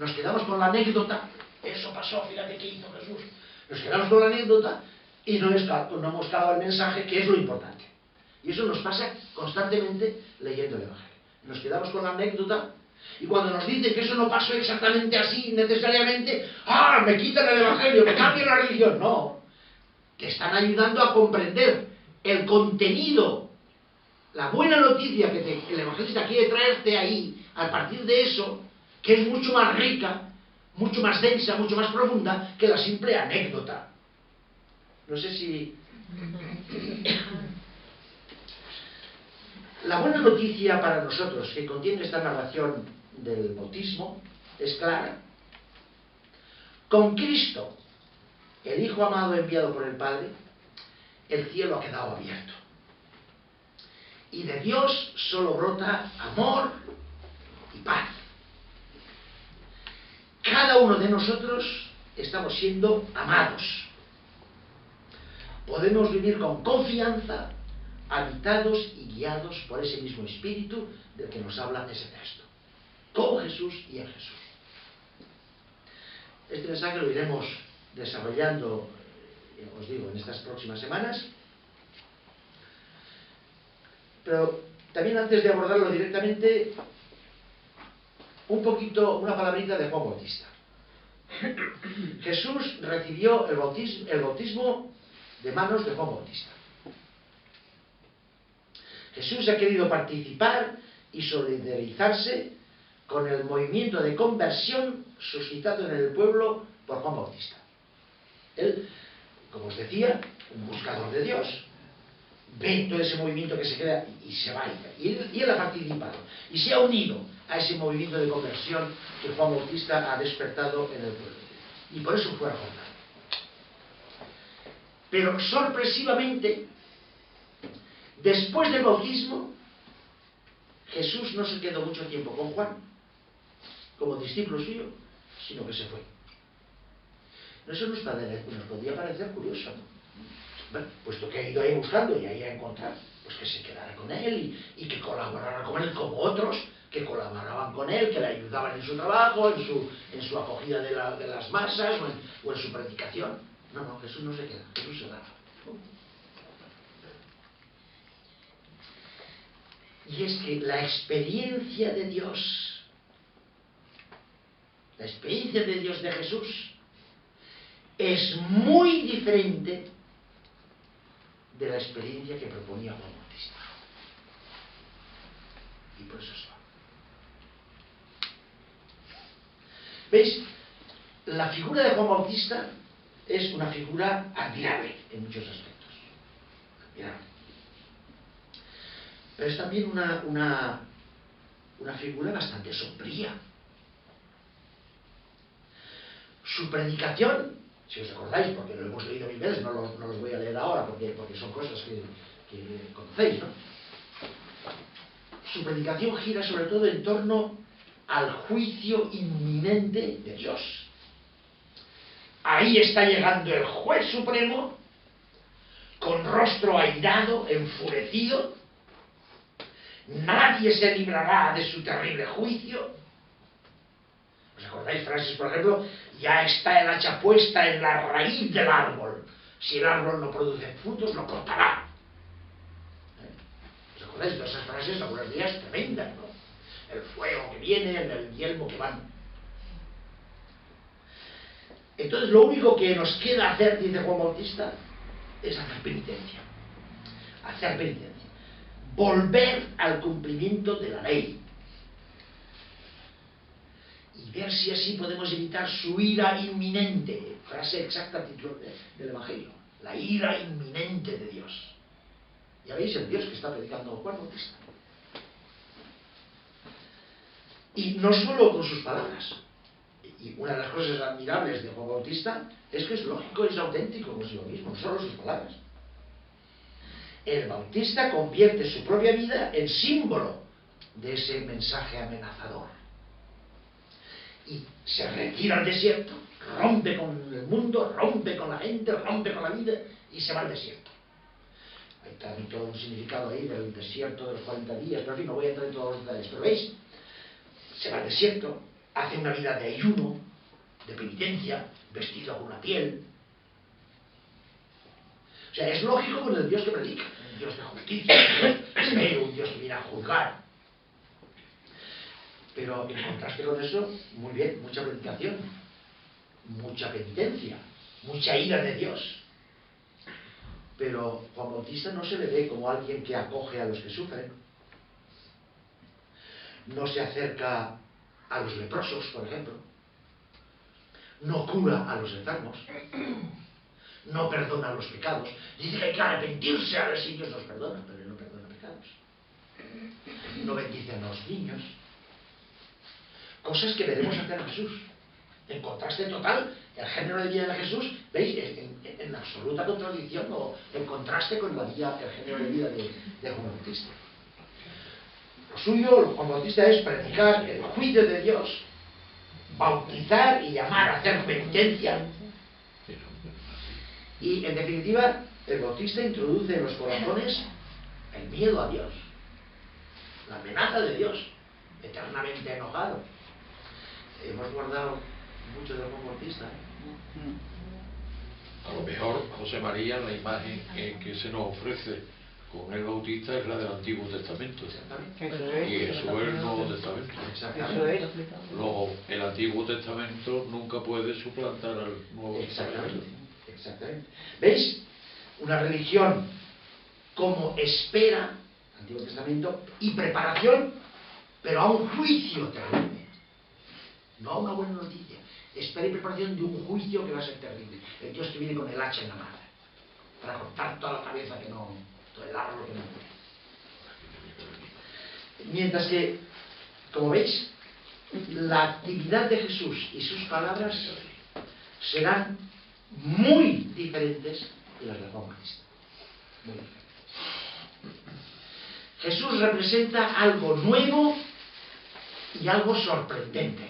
nos quedamos con la anécdota, eso pasó, fíjate qué hizo Jesús. Nos quedamos con la anécdota y no hemos clavado el mensaje, que es lo importante. Y eso nos pasa constantemente leyendo el Evangelio. Nos quedamos con la anécdota y cuando nos dicen que eso no pasó exactamente así, necesariamente, me quitan el Evangelio, me cambian la religión. No, te están ayudando a comprender el contenido, la buena noticia que el evangelista quiere traerte ahí, a partir de eso, que es mucho más rica, mucho más densa, mucho más profunda que la simple anécdota. No sé si... La buena noticia para nosotros que contiene esta narración del bautismo es clara. Con Cristo, el Hijo amado enviado por el Padre, el cielo ha quedado abierto. Y de Dios solo brota amor y paz. Cada uno de nosotros estamos siendo amados. Podemos vivir con confianza, habitados y guiados por ese mismo espíritu del que nos habla ese texto. Con Jesús y en Jesús. Este mensaje lo iremos desarrollando, os digo, en estas próximas semanas. Pero también antes de abordarlo directamente, un poquito, una palabrita de Juan Bautista. Jesús recibió el bautismo de manos de Juan Bautista. Jesús ha querido participar y solidarizarse con el movimiento de conversión suscitado en el pueblo por Juan Bautista. Él, como os decía, un buscador de Dios, ve todo ese movimiento que se crea y se va. Y él ha participado y se ha unido a ese movimiento de conversión que Juan Bautista ha despertado en el pueblo. Y por eso fue al Jordán. Pero sorpresivamente, después del bautismo, Jesús no se quedó mucho tiempo con Juan como discípulo suyo, sino que se fue. Eso nos podría parecer curioso, ¿no? Bueno, puesto que ha ido ahí buscando y ahí ha encontrado, pues que se quedara con él y que colaborara con él como otros que colaboraban con él, que le ayudaban en su trabajo, en su acogida de las masas o en su predicación. No, Jesús no se queda, Jesús se da. Y es que la experiencia de Dios de Jesús es muy diferente de la experiencia que proponía Juan Bautista. Y por eso es va. ¿Veis? La figura de Juan Bautista es una figura admirable en muchos aspectos. Admirable. Pero es también una figura bastante sombría. Su predicación, si os acordáis, porque lo hemos leído mil veces, no los voy a leer ahora porque son cosas que conocéis, ¿no? Su predicación gira sobre todo en torno al juicio inminente de Dios. Ahí está llegando el juez supremo, con rostro airado, enfurecido. Nadie se librará de su terrible juicio. ¿Os acordáis frases, por ejemplo? Ya está el hacha puesta en la raíz del árbol. Si el árbol no produce frutos, lo cortará. ¿Os acordáis de esas frases? Algunas días tremendas, ¿no? El fuego que viene, el yelmo que van. Entonces lo único que nos queda hacer, dice Juan Bautista, es hacer penitencia. Hacer penitencia. Volver al cumplimiento de la ley. Y ver si así podemos evitar su ira inminente. Frase exacta del Evangelio. La ira inminente de Dios. Ya veis el Dios que está predicando Juan Bautista. Y no solo con sus palabras. Y una de las cosas admirables de Juan Bautista es que es lógico, es auténtico consigo mismo, no solo sus palabras. El Bautista convierte su propia vida en símbolo de ese mensaje amenazador. Y se retira al desierto, rompe con el mundo, rompe con la gente, rompe con la vida y se va al desierto. Hay también todo un significado ahí del desierto de los 40 días, pero en fin, no voy a entrar en todos los detalles. Pero veis, se va al desierto, hace una vida de ayuno, de penitencia, vestido con una piel. O sea, es lógico con el Dios que predica, un Dios de justicia, un Dios severo, un Dios que viene a juzgar. Pero en contraste con eso, muy bien, mucha predicación, mucha penitencia, mucha ira de Dios. Pero Juan Bautista no se le ve como alguien que acoge a los que sufren, no se acerca a los leprosos, por ejemplo, no cura a los enfermos, no perdona los pecados. Dice que hay que arrepentirse, a ver si Dios nos perdona, pero Él no perdona pecados. No bendice a los niños. Cosas que veremos hacer a Jesús. En contraste total, el género de vida de Jesús, ¿veis? En absoluta contradicción o en contraste con el género de vida de Juan Bautista. Lo suyo, Juan Bautista, es predicar el juicio de Dios, bautizar y llamar a hacer penitencia. Y, en definitiva, el Bautista introduce en los corazones el miedo a Dios, la amenaza de Dios, eternamente enojado. Hemos guardado mucho de Juan Bautista. A lo mejor, José María, la imagen que se nos ofrece con el Bautista es la del Antiguo Testamento. Y eso es el Nuevo Testamento. Luego, el Antiguo Testamento nunca puede suplantar al Nuevo Testamento. Exactamente. ¿Veis? Una religión como espera, Antiguo Testamento, y preparación, pero a un juicio terrible. No a una buena noticia. Espera y preparación de un juicio que va a ser terrible. El Dios que viene con el hacha en la mano para cortar toda la cabeza que no, todo el árbol que no muere. Mientras que, como veis, la actividad de Jesús y sus palabras serán muy diferentes de las de Juan Bautista. Muy diferentes. Jesús representa algo nuevo y algo sorprendente.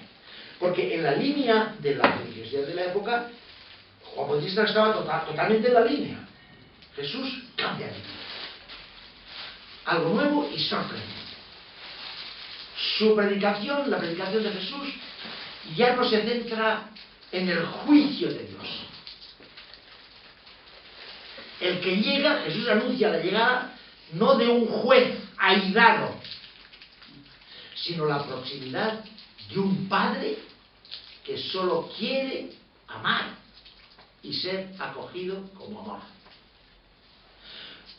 Porque en la línea de la religiosidad de la época, Juan Bautista estaba totalmente en la línea. Jesús cambia de línea. Algo nuevo y sorprendente. Su predicación, la predicación de Jesús, ya no se centra en el juicio de Dios. El que llega, Jesús anuncia la llegada no de un juez airado, sino la proximidad de un padre que solo quiere amar y ser acogido como amor.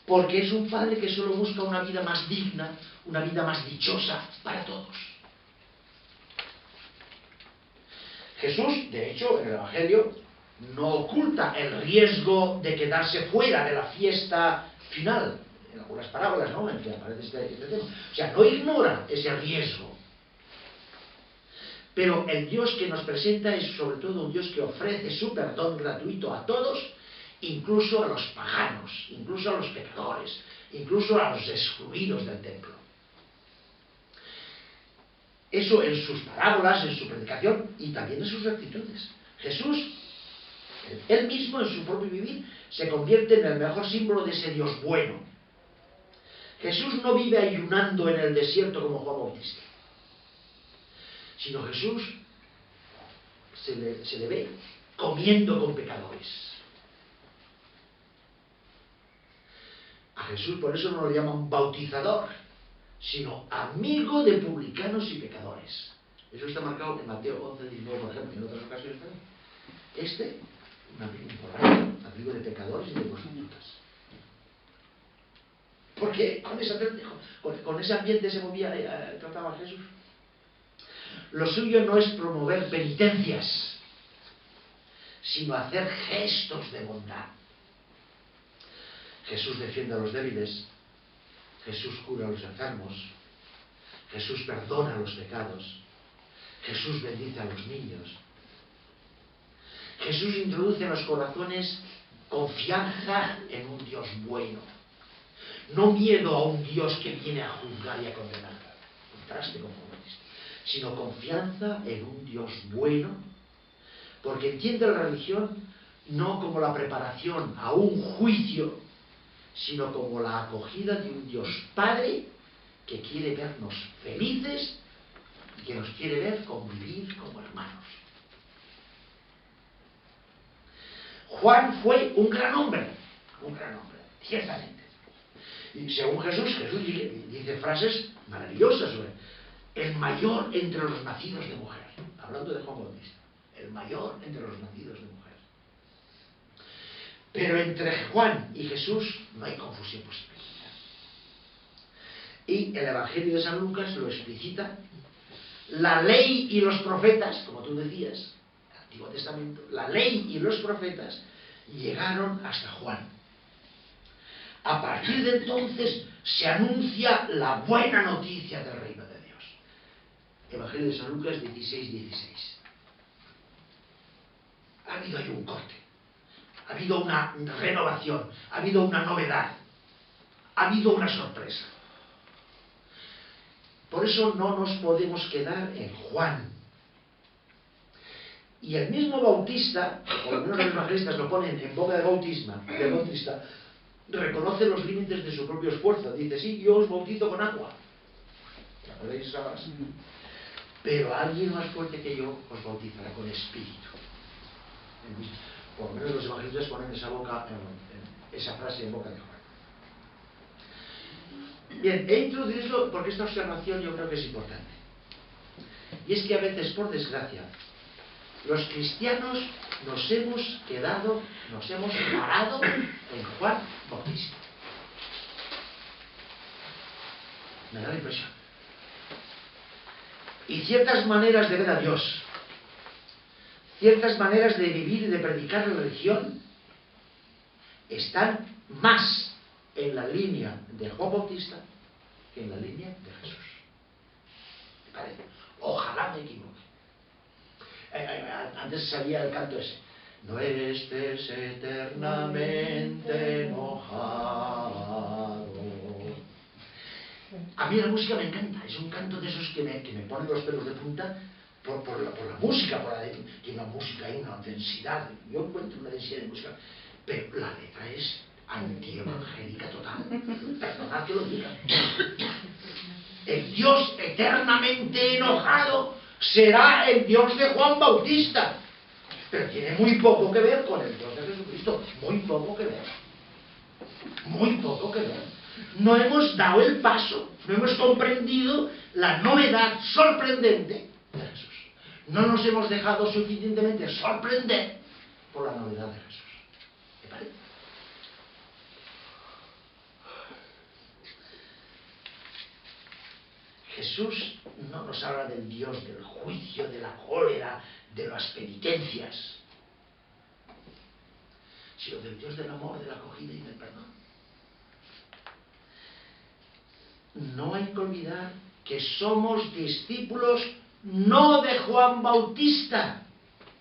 Porque es un padre que solo busca una vida más digna, una vida más dichosa para todos. Jesús, de hecho, en el Evangelio, no oculta el riesgo de quedarse fuera de la fiesta final. En algunas parábolas, ¿no?, en que aparece este tema. O sea, no ignora ese riesgo. Pero el Dios que nos presenta es sobre todo un Dios que ofrece su perdón gratuito a todos, incluso a los paganos, incluso a los pecadores, incluso a los excluidos del templo. Eso en sus parábolas, en su predicación y también en sus actitudes. Jesús, él mismo en su propio vivir, se convierte en el mejor símbolo de ese Dios bueno. Jesús no vive ayunando en el desierto como Juan Bautista, sino Jesús se le ve comiendo con pecadores. A Jesús por eso no lo llaman bautizador, sino amigo de publicanos y pecadores. Eso está marcado en Mateo 11, 19, por ejemplo, y en otras ocasiones también. Un amigo importante, amigo de pecadores y de prostitutas. Porque con ese ambiente se movía, trataba Jesús. Lo suyo no es promover penitencias, sino hacer gestos de bondad. Jesús defiende a los débiles, Jesús cura a los enfermos, Jesús perdona los pecados, Jesús bendice a los niños. Jesús introduce en los corazones confianza en un Dios bueno, no miedo a un Dios que viene a juzgar y a condenar, contraste con Juan Bautista, sino confianza en un Dios bueno, porque entiende la religión no como la preparación a un juicio, sino como la acogida de un Dios Padre que quiere vernos felices y que nos quiere ver convivir como hermanos. Juan fue un gran hombre, ciertamente. Y según Jesús dice frases maravillosas sobre el mayor entre los nacidos de mujer, hablando de Juan Bautista, el mayor entre los nacidos de mujer. Pero entre Juan y Jesús no hay confusión posible. Y el Evangelio de San Lucas lo explicita. La ley y los profetas, como tú decías, el Antiguo Testamento, la ley y los profetas llegaron hasta Juan. A partir de entonces se anuncia la buena noticia del reino de Dios. Evangelio de San Lucas 16:16. Ha habido ahí un corte, ha habido una renovación, ha habido una novedad, ha habido una sorpresa. Por eso no nos podemos quedar en Juan. Y el mismo Bautista, o por lo menos los evangelistas lo ponen en boca del Bautista, reconoce los límites de su propio esfuerzo. Dice, sí, yo os bautizo con agua. ¿Sabéis esa frase? Pero alguien más fuerte que yo os bautizará con espíritu. Por lo menos los evangelistas ponen esa frase en boca de Juan. Bien, he introducido porque esta observación yo creo que es importante. Y es que a veces, por desgracia, los cristianos nos hemos parado en Juan Bautista. Me da la impresión. Y ciertas maneras de ver a Dios, ciertas maneras de vivir y de predicar la religión, están más en la línea de Juan Bautista que en la línea de Jesús. ¿Me parece? Ojalá me equivoque. Antes salía el canto ese. No estés eternamente enojado. A mí la música me encanta. Es un canto de esos que me pone los pelos de punta por la música. Tiene una música y una densidad. Yo encuentro una densidad de música. Pero la letra es antievangélica total. Perdonad que lo diga. El Dios eternamente enojado será el Dios de Juan Bautista. Pero tiene muy poco que ver con el Dios de Jesucristo. Muy poco que ver. Muy poco que ver. No hemos dado el paso, no hemos comprendido la novedad sorprendente de Jesús. No nos hemos dejado suficientemente sorprender por la novedad de Jesús. ¿Te parece? Jesús no nos habla del Dios del juicio, de la cólera, de las penitencias, sino del Dios del amor, de la acogida y del perdón. No hay que olvidar que somos discípulos no de Juan Bautista,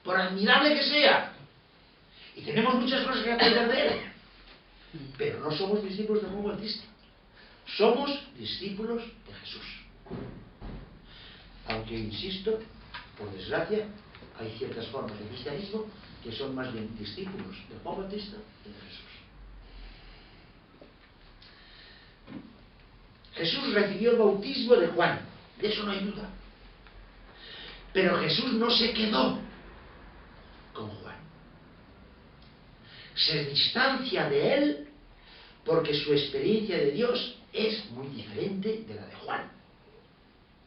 por admirable que sea, y tenemos muchas cosas que aprender de él, pero no somos discípulos de Juan Bautista, somos discípulos de Jesús. Aunque, insisto, por desgracia, hay ciertas formas de cristianismo que son más bien discípulos de Juan Bautista que de Jesús. Jesús recibió el bautismo de Juan, de eso no hay duda. Pero Jesús no se quedó con Juan. Se distancia de él porque su experiencia de Dios es muy diferente de la de Juan.